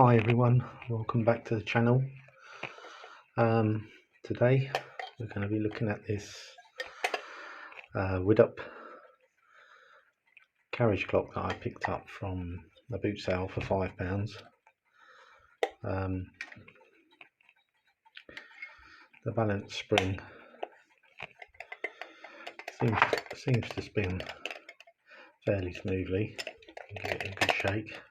Hi everyone, welcome back to the channel. Today we're going to be looking at this Widdop carriage clock that I picked up from the boot sale for £5. The balance spring seems to spin fairly smoothly. Give it a good shake.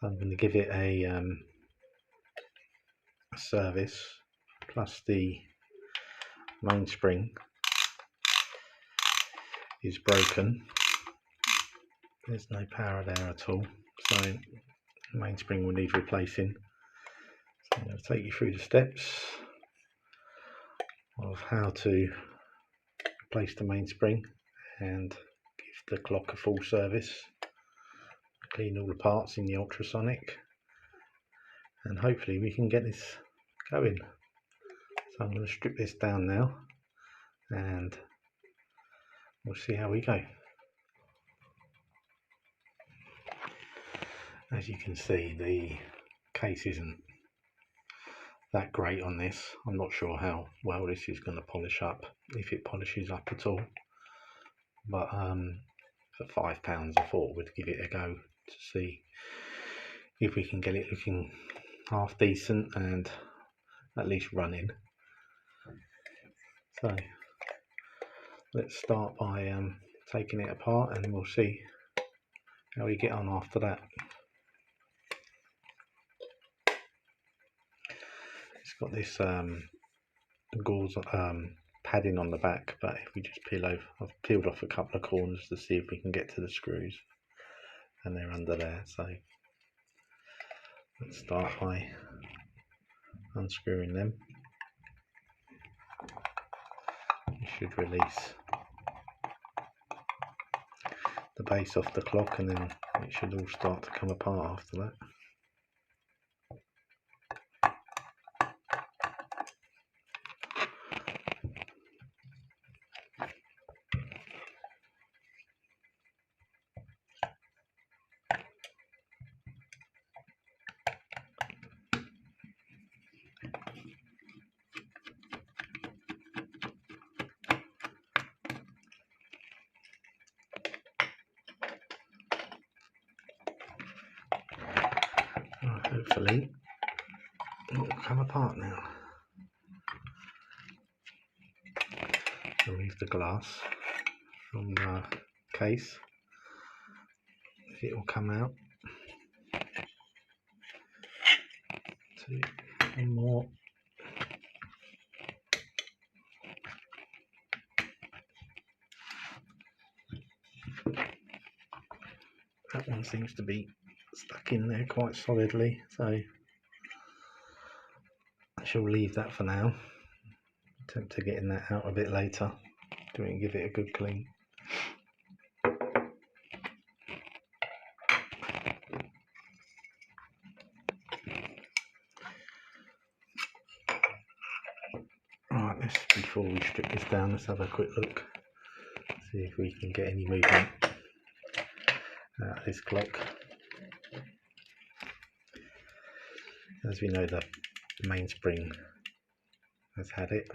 So I'm going to give it a service, plus the mainspring is broken. There's no power there at all, so the mainspring will need replacing. So I'm going to take you through the steps of how to replace the mainspring and give the clock a full service. Clean all the parts in the ultrasonic, and hopefully we can get this going. So I'm going to strip this down now and we'll see how we go. As you can see, the case isn't that great on this. I'm not sure how well this is going to polish up, if it polishes up at all, but for £5 I thought we'd give it a go to see if we can get it looking half decent and at least running. So let's start by taking it apart and we'll see how we get on after that. It's got this gauze padding on the back, but if we just peel over, I've peeled off a couple of corners to see if we can get to the screws, and they're under there. So let's start by unscrewing them. You should release the base off the clock, and then it should all start to come apart after that. Hopefully it will come apart now. Remove the glass from the case. It will come out. Two more. That one seems to be stuck in there quite solidly, so I shall leave that for now. Attempt to getting that out a bit later, give it a good clean. Right, before we strip this down, let's have a quick look, see if we can get any movement out of this clock. As we know, the mainspring has had it,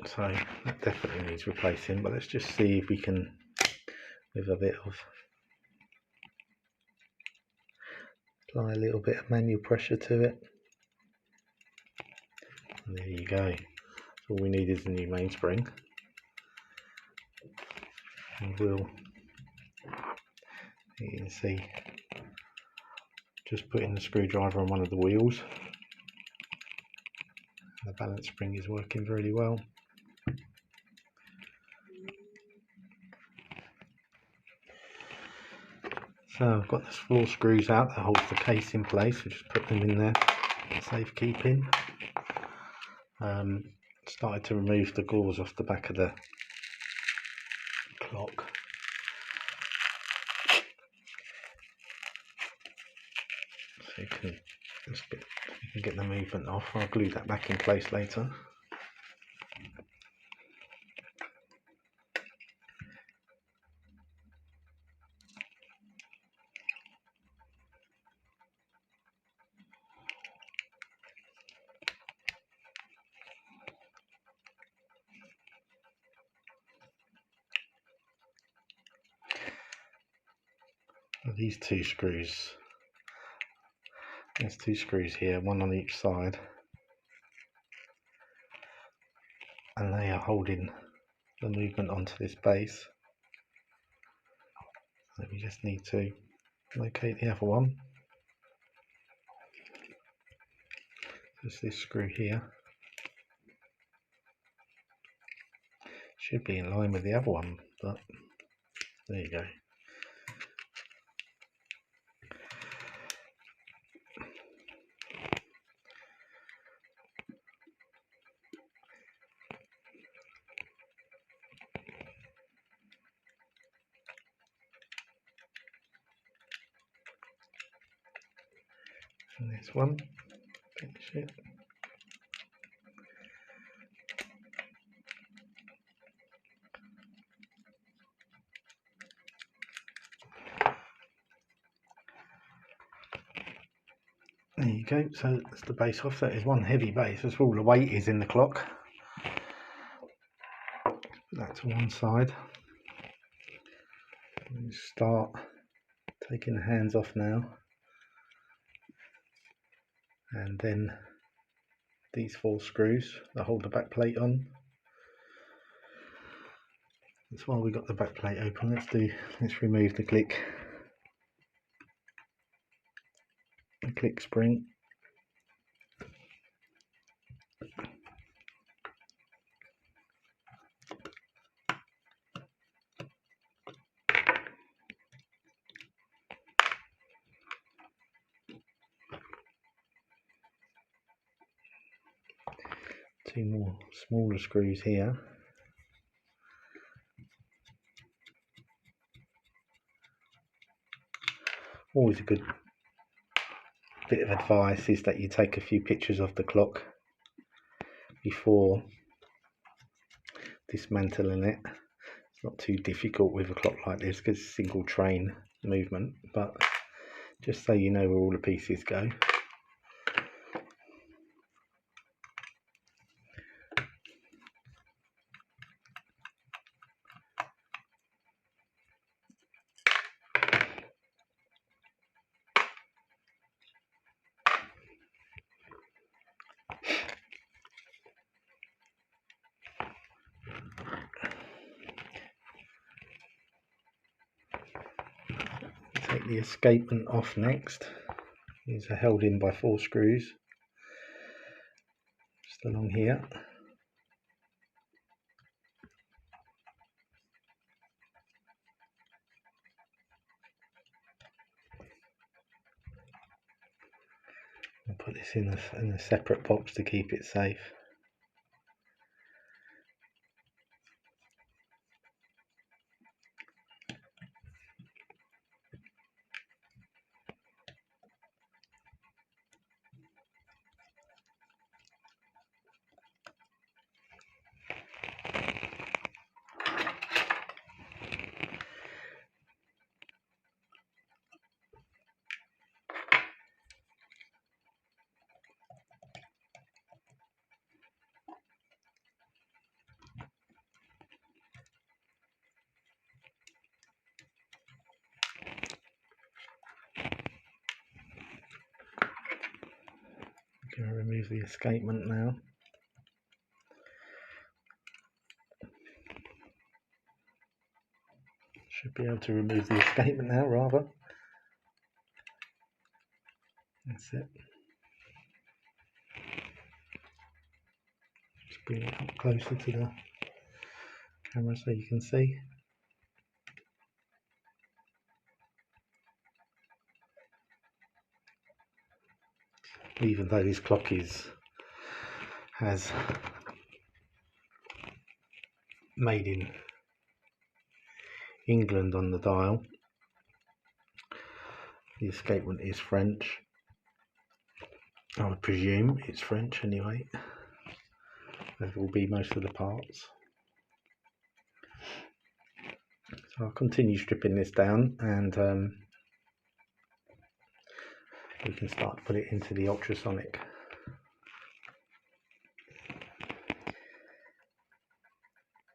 so that definitely needs replacing, but let's just see if we can, with a bit of, apply a little bit of manual pressure to it, and there you go. All we need is a new mainspring, and we'll, you can see, just putting the screwdriver on one of the wheels. The balance spring is working very well. So I've got the 4 screws out that hold the case in place, so just put them in there, safekeeping. Started to remove the gauze off the back of the clock. So you can get the movement off. I'll glue that back in place later. these two screws, there's two screws here, one on each side, and they are holding the movement onto this base. So we just need to locate the other one. There's this screw here. Should be in line with the other one, but there you go. And this one, finish it. There you go, so that's the base off. That is one heavy base, that's where all the weight is in the clock. Put that to one side. And start taking the hands off now. And then these 4 screws that hold the back plate on. That's why we got the back plate open. Let's remove the click spring. Two more smaller screws here. Always a good bit of advice is that you take a few pictures of the clock before dismantling it. It's not too difficult with a clock like this because it's single train movement, but just so you know where all the pieces go. Take the escapement off next. These are held in by 4 screws just along here. I'll put this in a separate box to keep it safe. I'm going to remove the escapement now. Should be able to remove the escapement now, rather. That's it. Just bring it up closer to the camera so you can see. Even though this clock has made in England on the dial, the escapement is French. I would presume it's French anyway. That will be most of the parts. So I'll continue stripping this down, and we can start to put it into the ultrasonic.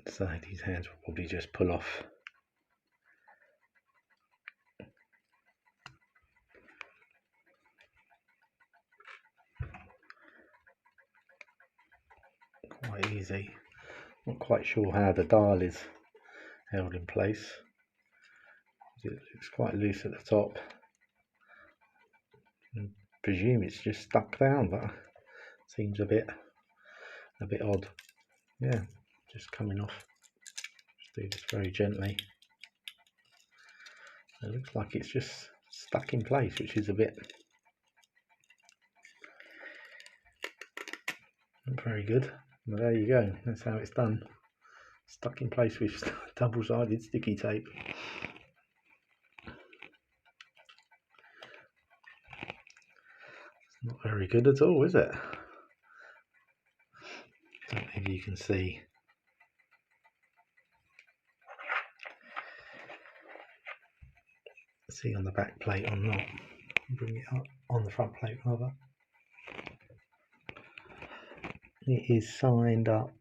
So these hands will probably just pull off quite easy. Not quite sure how the dial is held in place. It looks quite loose at the top. I presume it's just stuck down, but seems a bit odd. Yeah, just coming off. Just do this very gently. It looks like it's just stuck in place, which is a bit not very good. But there you go, that's how it's done. Stuck in place with double-sided sticky tape. It's not very good at all, is it? Don't know if you can see. On the back plate or not. Bring it up on the front plate rather. It is signed up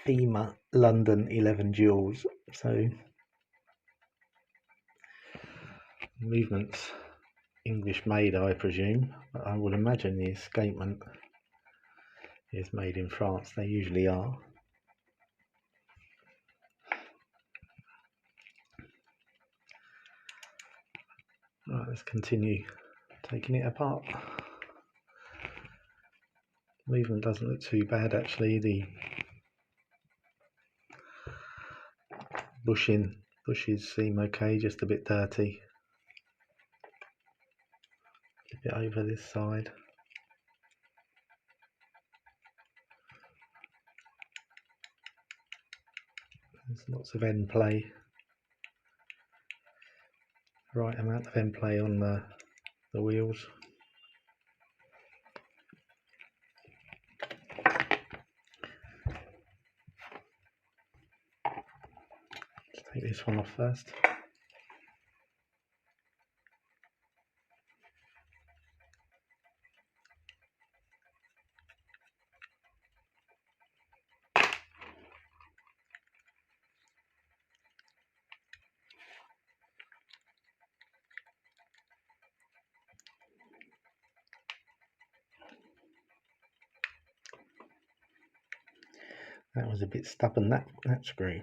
FEMA London 11 joules, so movements English made, I presume, but I would imagine the escapement is made in France. They usually are. Right, let's continue taking it apart. Movement doesn't look too bad actually. The bushes seem okay, just a bit dirty. Flip it over this side. There's lots of end play. Right amount of end play on the wheels. Let's take this one off first. That was a bit stubborn, that screw.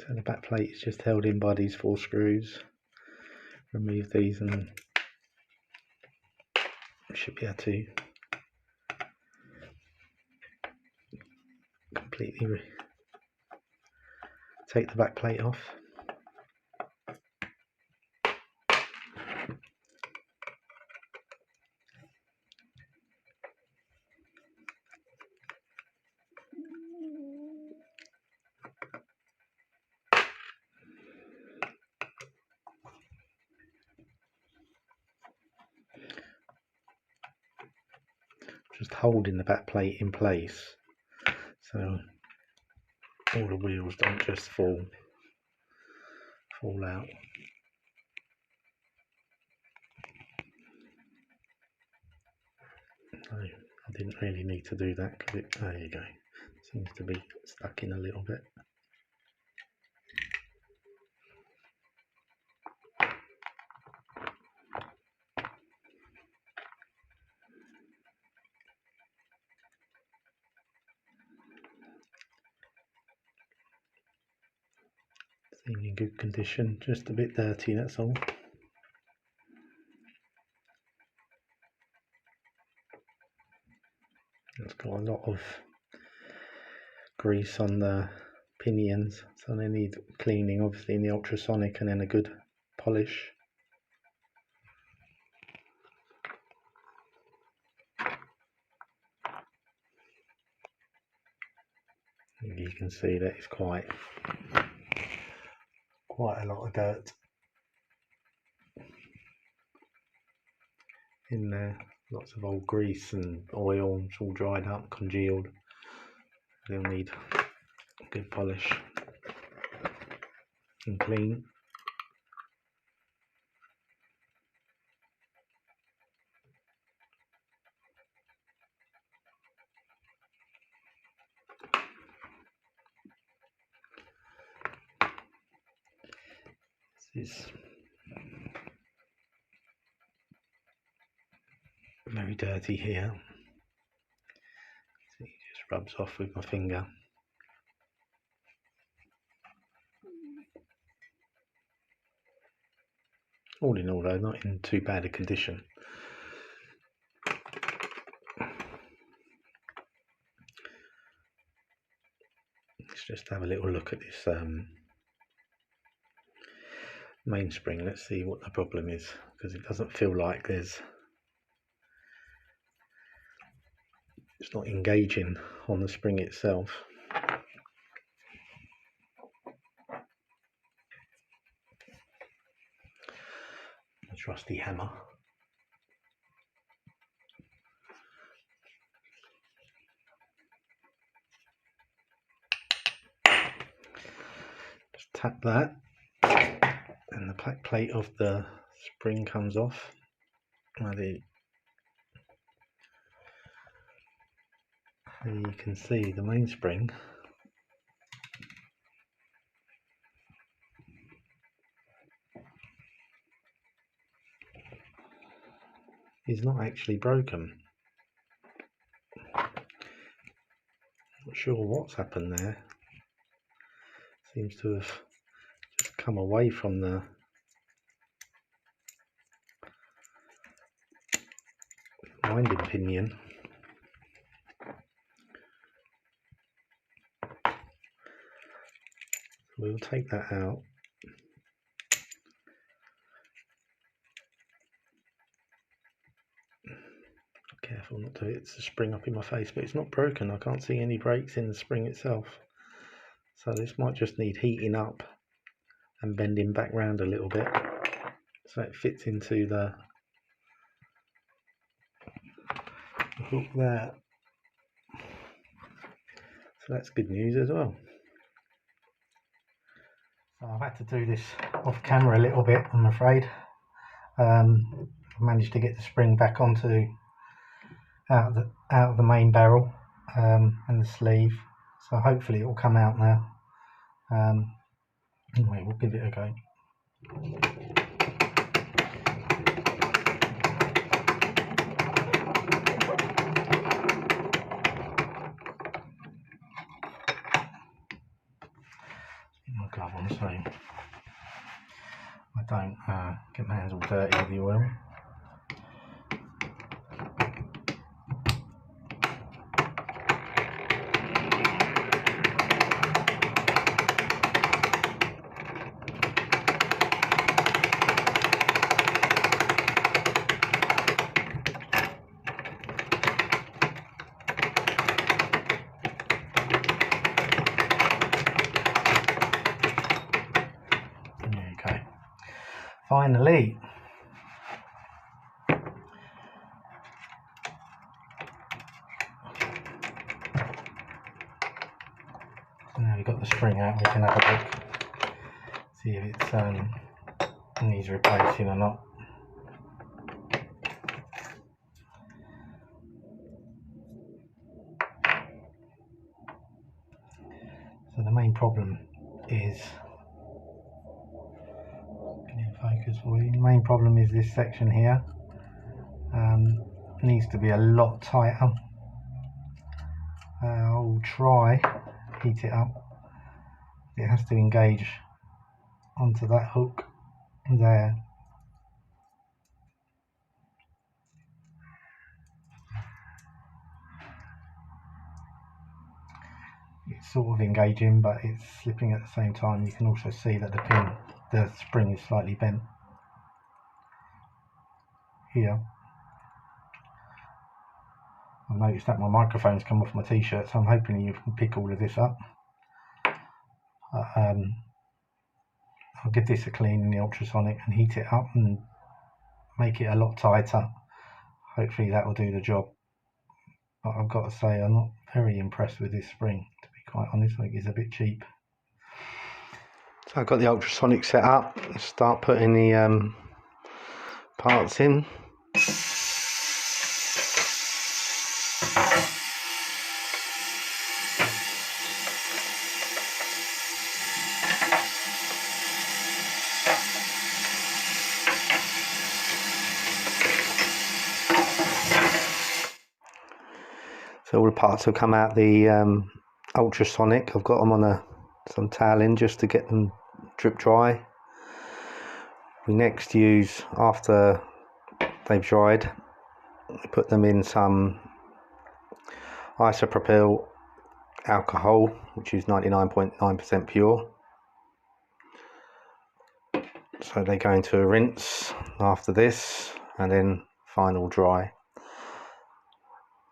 So the back plate is just held in by these 4 screws. Remove these and we should be able to completely take the back plate off. Just holding the back plate in place so all the wheels don't just fall out. So I didn't really need to do that because there you go, seems to be stuck in a little bit. Seems in good condition, just a bit dirty, that's all. It's got a lot of grease on the pinions, so they need cleaning obviously in the ultrasonic and then a good polish. You can see that it's quite a lot of dirt in there, lots of old grease and oil, it's all dried up, congealed. They'll need good polish and clean. This is very dirty here. So it just rubs off with my finger. All in all though, not in too bad a condition. Let's just have a little look at this mainspring. Let's see what the problem is, because it doesn't feel like it's not engaging on the spring itself. A trusty hammer. Just tap that and the back plate of the spring comes off. There you can see the mainspring is not actually broken. Not sure what's happened there. Seems to have just come away from the winding pinion. We'll take that out. Careful not to hit the spring up in my face, but it's not broken. I can't see any breaks in the spring itself. So this might just need heating up and bending back round a little bit so it fits into the hook there. So that's good news as well. So I've had to do this off camera a little bit, I'm afraid. I managed to get the spring back onto out of the main barrel and the sleeve, so hopefully it will come out now. Anyway, we'll give it a go. Get my glove on so I don't get my hands all dirty with the oil. Finally, so now we've got the spring out, we can have a look, see if it needs replacing or not. So the main problem is, focus for you. The main problem is this section here needs to be a lot tighter. I'll try heat it up. It has to engage onto that hook there. It's sort of engaging, but it's slipping at the same time. You can also see that the spring is slightly bent here. I've noticed that my microphone's come off my t-shirt, so I'm hoping you can pick all of this up. I'll give this a clean in the ultrasonic and heat it up and make it a lot tighter. Hopefully that will do the job. But I've got to say, I'm not very impressed with this spring, to be quite honest, I think it's a bit cheap. So I've got the ultrasonic set up. Let's start putting the parts in. So all the parts have come out the ultrasonic. I've got them on some toweling just to get them drip dry. We next use, after they've dried, we put them in some isopropyl alcohol, which is 99.9% pure. So they go into a rinse after this, and then final dry.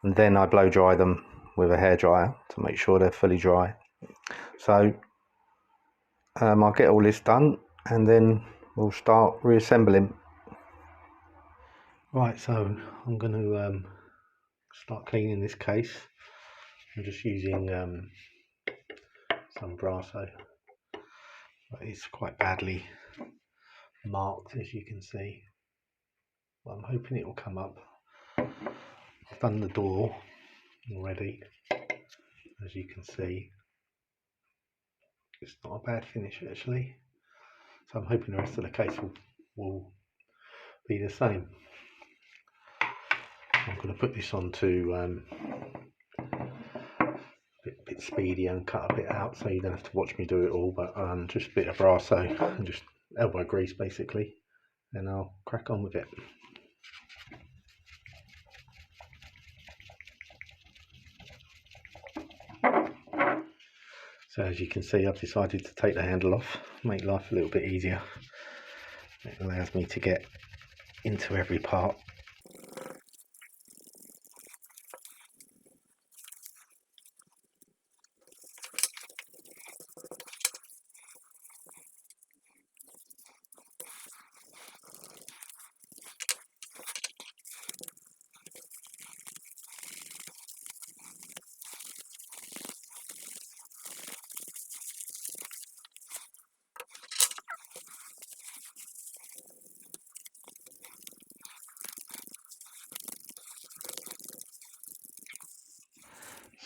And then I blow dry them with a hairdryer to make sure they're fully dry. So I'll get all this done and then we'll start reassembling. Right, so I'm going to start cleaning this case. I'm just using some Brasso, but it's quite badly marked, as you can see. Well, I'm hoping it will come up. I've done the door already, as you can see. It's not a bad finish actually, so I'm hoping the rest of the case will be the same. I'm going to put this on to a bit speedy and cut a bit out, so you don't have to watch me do it all, but just a bit of Brasso and just elbow grease basically, and I'll crack on with it. So as you can see, I've decided to take the handle off, make life a little bit easier. It allows me to get into every part.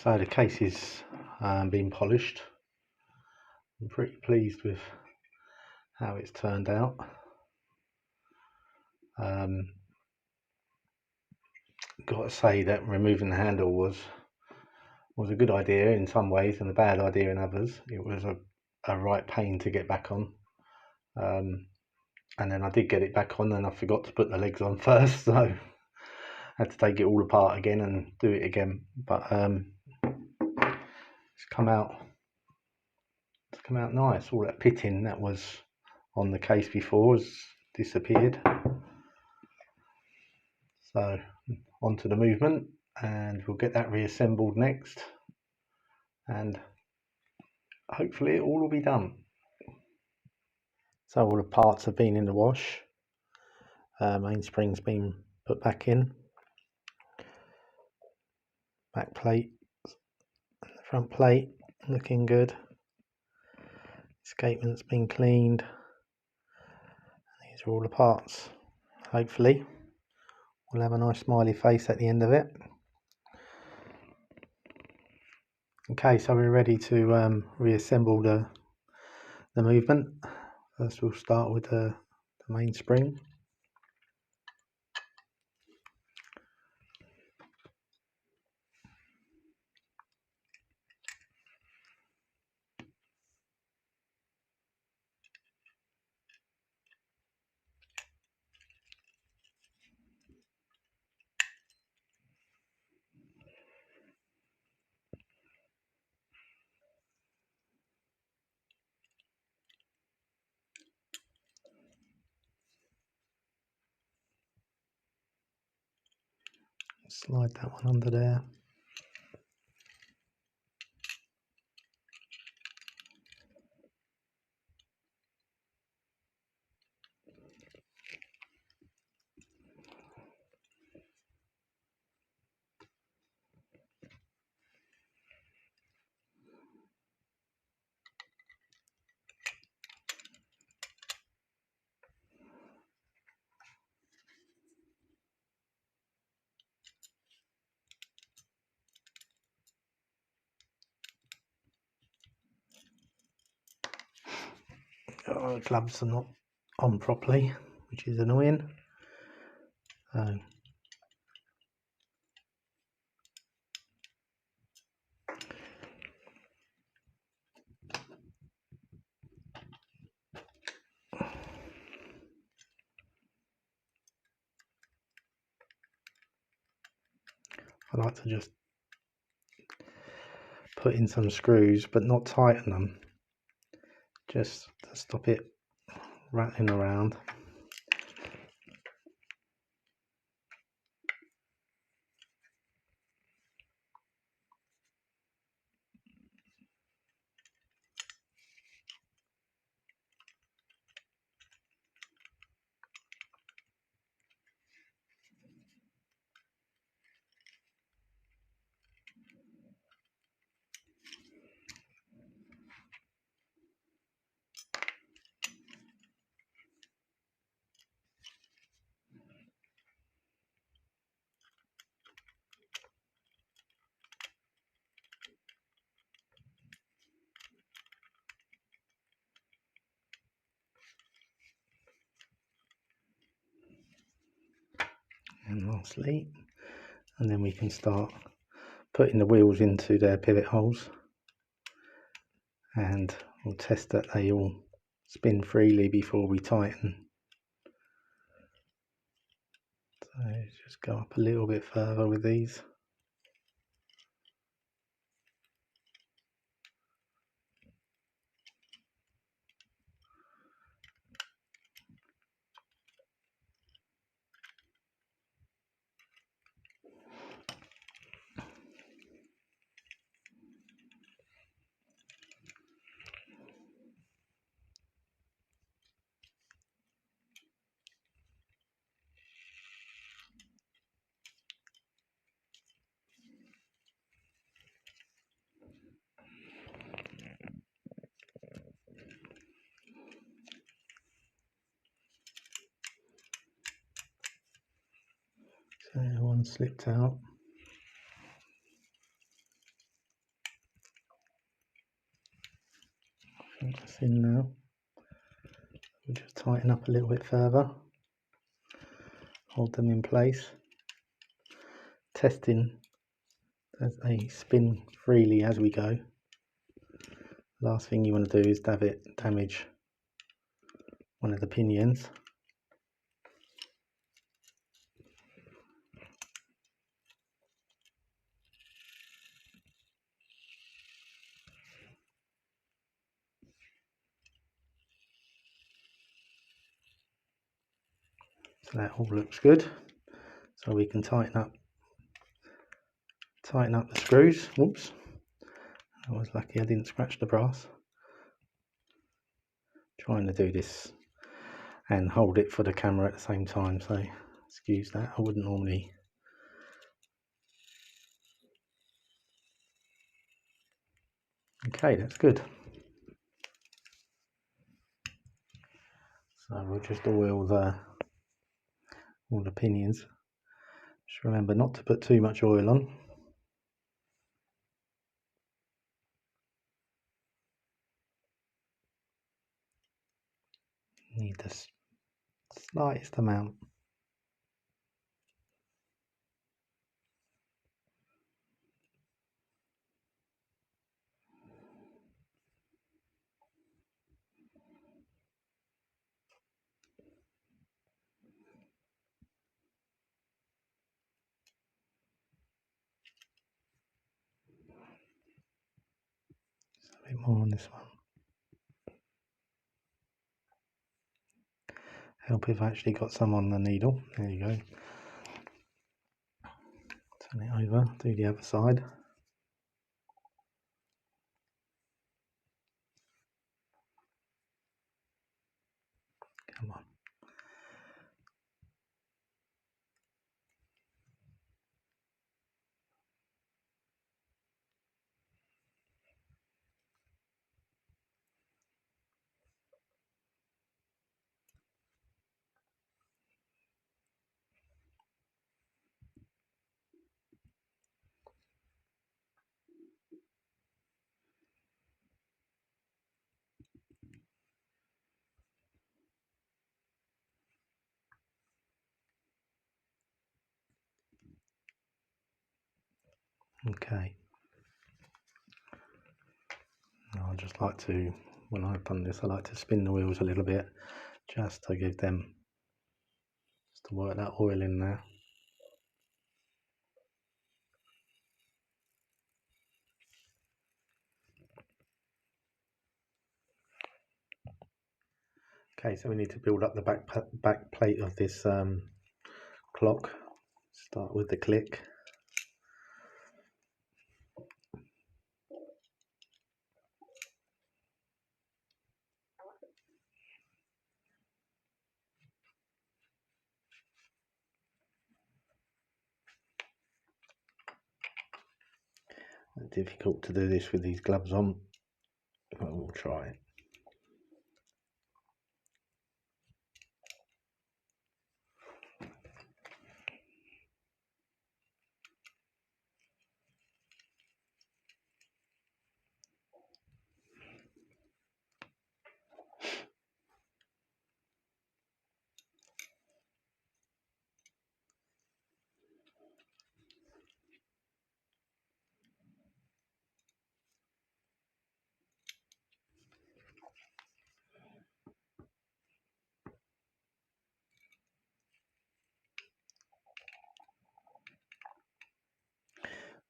So the case is being polished. I'm pretty pleased with how it's turned out. Got to say that removing the handle was a good idea in some ways and a bad idea in others. It was a right pain to get back on, and then I did get it back on and I forgot to put the legs on first, so I had to take it all apart again and do it again. But it's come out nice. All that pitting that was on the case before has disappeared. So onto the movement, and we'll get that reassembled next, and hopefully it all will be done. So all the parts have been in the wash. Mainspring's been put back in. Back plate and the front plate looking good. Escapement's been cleaned. These are all the parts. Hopefully we'll have a nice smiley face at the end of it. Okay, so we're ready to reassemble the movement. First we'll start with the mainspring. Slide that one under there. gloves are not on properly, which is annoying. So I like to just put in some screws but not tighten them, just to stop it rattling around. And lastly, and then we can start putting the wheels into their pivot holes, and we'll test that they all spin freely before we tighten. So just go up a little bit further with these. So one slipped out. I think that's in now. We'll just tighten up a little bit further, hold them in place, testing as they spin freely as we go. Last thing you want to do is damage one of the pinions. So that all looks good. So we can tighten up the screws. Whoops, I was lucky I didn't scratch the brass. Trying to do this and hold it for the camera at the same time, so excuse that. I wouldn't normally. Okay, that's good. So we'll just oil all the pinions. Just remember not to put too much oil on. Need the slightest amount. A bit more on this one. Help if I actually got some on the needle. There you go. Turn it over, do the other side. Come on. Okay. I just like to, when I've done this, I like to spin the wheels a little bit just to give them, just to work that oil in there. Okay, so we need to build up the back plate of this clock. Start with the click. It's difficult to do this with these gloves on, but we'll try it.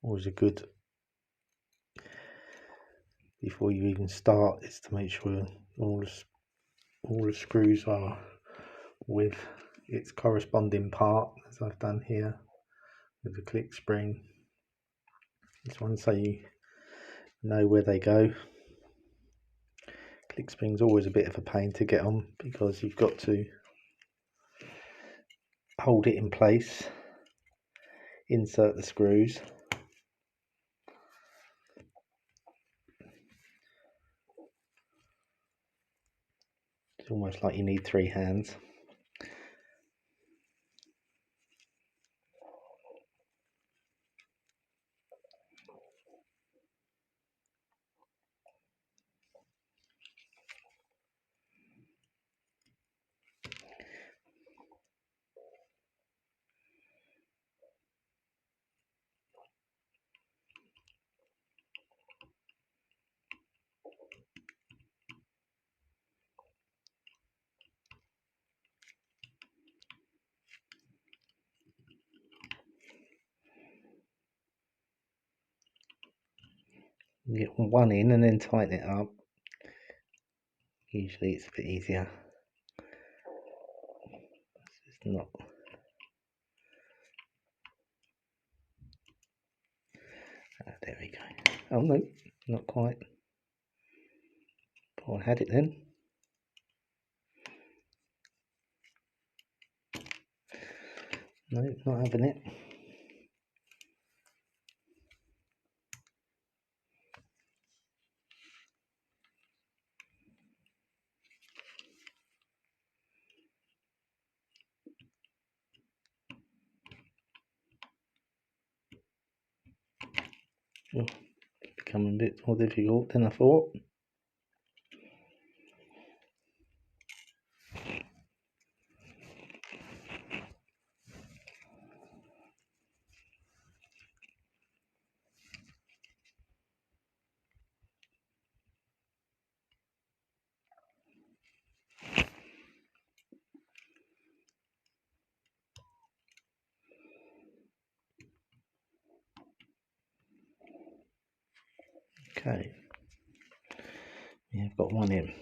Always a good, before you even start, is to make sure all the screws are with its corresponding part, as I've done here with the click spring. This one, so you know where they go. Click spring's always a bit of a pain to get on because you've got to hold it in place, insert the screws. It's almost like you need 3 hands. You get one in and then tighten it up. Usually it's a bit easier. It's not. There we go. Oh no, not quite. Oh, I had it then. No, not having it. Oh, becoming a bit more difficult than I thought. Okay, yeah, I've got one in.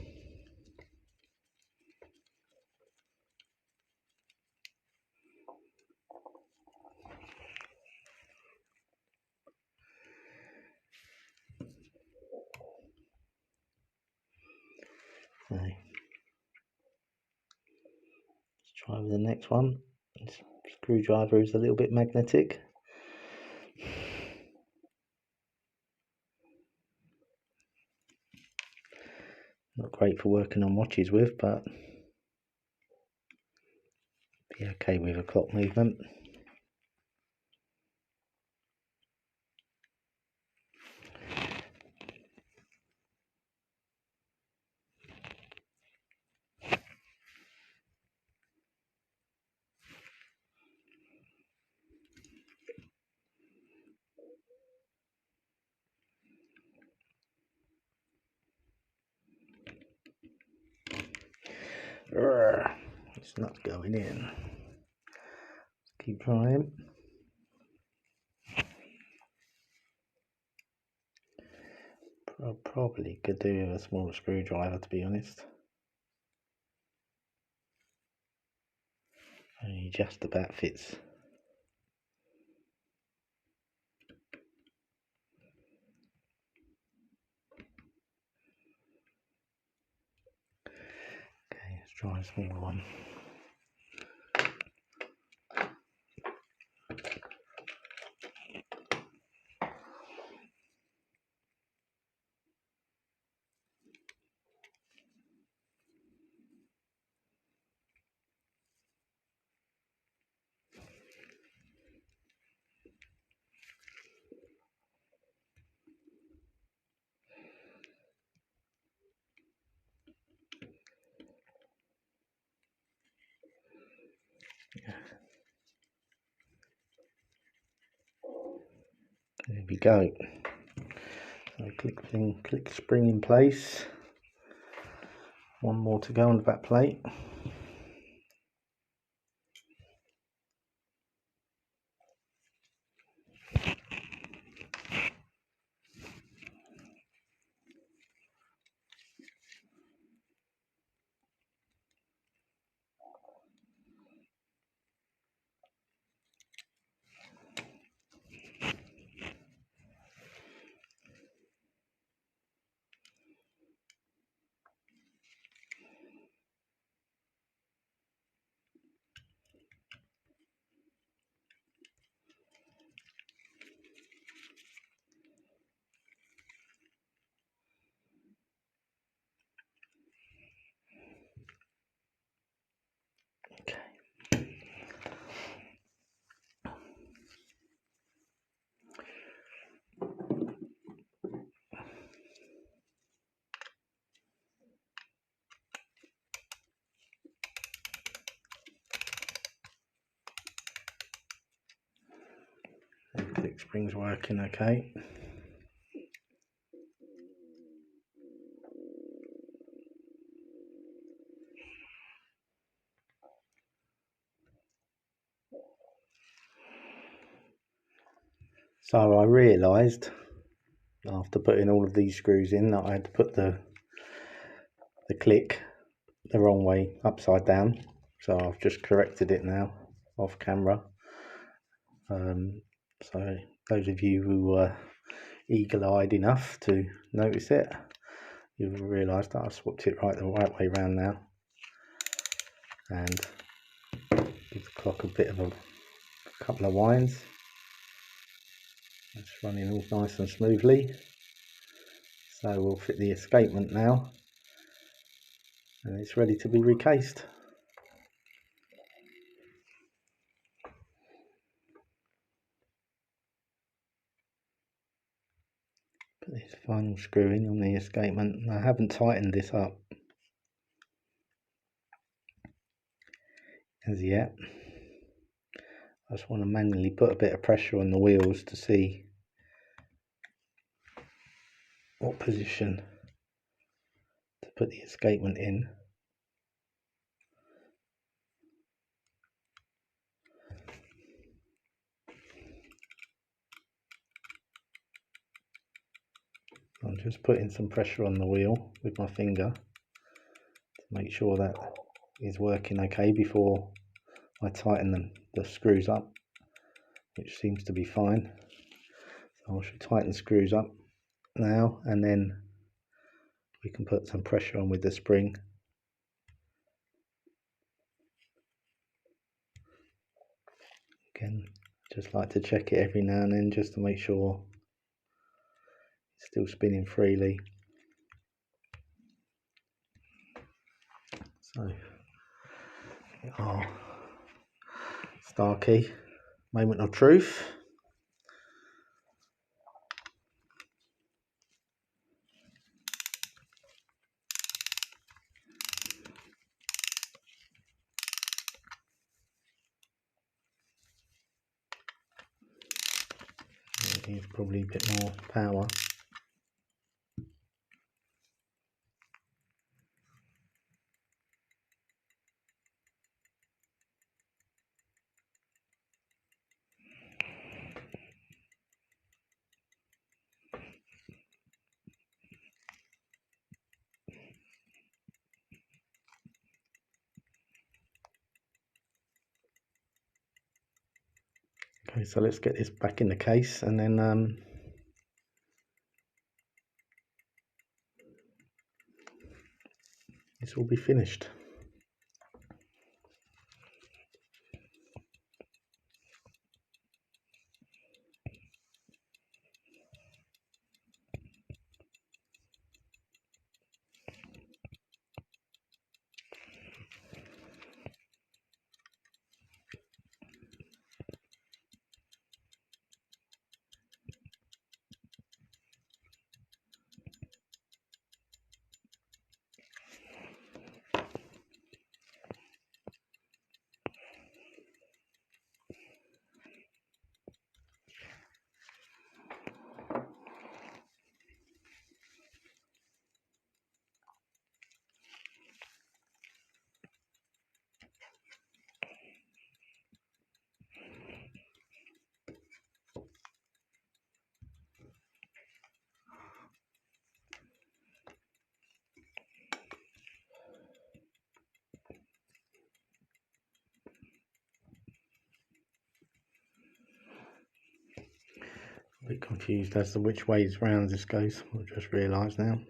Okay. Let's try with the next one. This screwdriver is a little bit magnetic. Not great for working on watches with, but be okay with a clock movement. It's not going in. Keep trying. Probably could do with a smaller screwdriver, to be honest. Only just about fits. Okay, let's try a smaller one. There we go. So click spring in place. One more to go on the back plate. Click spring's working okay. So I realised after putting all of these screws in that I had to put the click the wrong way, upside down. So I've just corrected it now off camera. So those of you who were eagle-eyed enough to notice it, you've realised that I've swapped it the right way around now, and give the clock a bit of a couple of winds. It's running all nice and smoothly. So we'll fit the escapement now, and it's ready to be recased. Put this final screw in on the escapement. I haven't tightened this up as yet. I just want to manually put a bit of pressure on the wheels to see what position to put the escapement in. I'm just putting some pressure on the wheel with my finger to make sure that is working okay before I tighten the screws up, which seems to be fine. So I should tighten the screws up now, and then we can put some pressure on with the spring. Again, just like to check it every now and then just to make sure it's still spinning freely. So our star key, moment of truth. It needs probably a bit more power. Okay, so let's get this back in the case, and then this will be finished. A bit confused as to which ways round this goes, I've just realised now.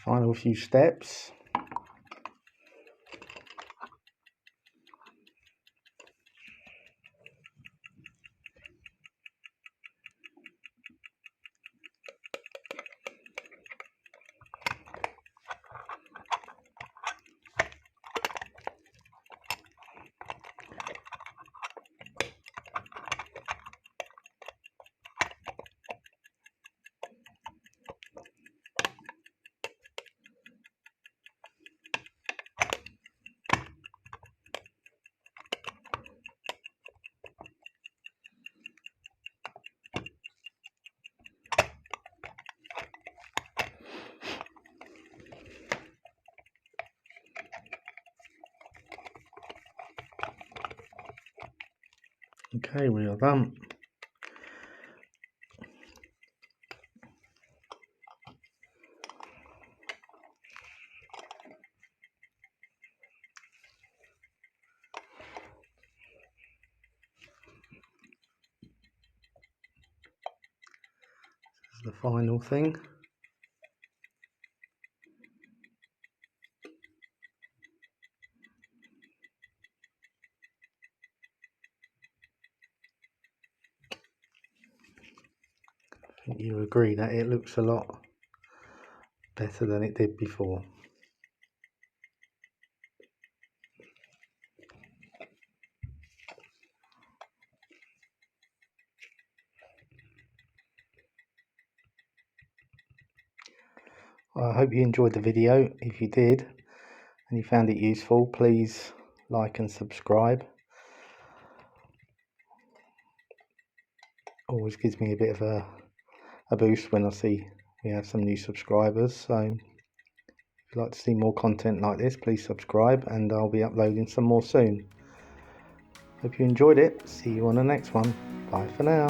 Final few steps. Okay, we are done. This is the final thing. I think you agree that it looks a lot better than it did before. I hope you enjoyed the video. If you did and you found it useful, please like and subscribe. Always gives me a bit of a boost when I see we have some new subscribers. So if you'd like to see more content like this, please subscribe, and I'll be uploading some more soon. Hope you enjoyed it. See you on the next one. Bye for now.